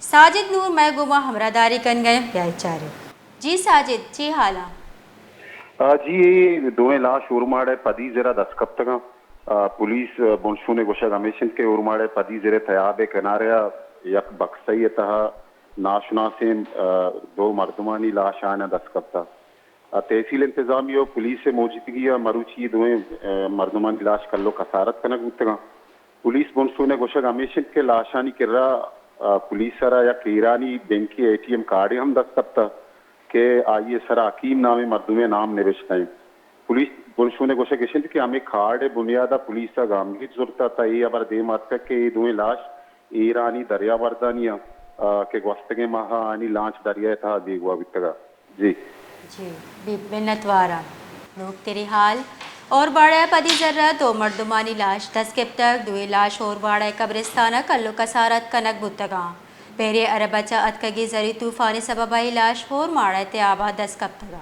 साजिद नूर महगुमा हमरादारी कन गए ब्याचारे। जी साजिद जी हाला जी ये दोवें लाश उर्माड़े पदी जरा दस्कप्तगा पुलिस बुनशूने गोशग हमेशन के उर्माड़े पदी जरे तयाबे किनारे यक बक्सई तहा नाशनासिन दो मर्दमानी लाश आना दस्कप्ता तहसील इंतजामिया पुलिस से मौजूदगी मरुची दोवें मर्दमानी लाश कल्लो कसारत कनक उतगा पुलिस बुनशूने गोशग हमेशन के लाशानी किर्रा पुलिस सरा या ईरानी बैंकी एटीएम कार्ड हम दस्कप्ता के आइए सरा हकीम नामे मर्दुमे नाम निविष्ट हैं पुलिस बुनशूने गोशे किशन कि हमें खाड़ बुनियादा पुलिस का गामगी जरूरत था ये अबर दे मत के ये दोवें लाश ईरानी दरिया वर्दानिया के गस्तगे महा आनी लांच दरिया था देगुआ बितगा जी जी बिन्नतवारा लोग तेरे हाल और बाड़ा पदी जर्रा दो मर्दुमानी लाश 10 के तक दुए लाश और बाड़ा कब्रिस्ताना कल्लो कसारत कनक बुतगा पेरे अरबचा अतकगी जरी तूफानी सबबाई लाश और माड़ा ते आबा 10 कब तगा।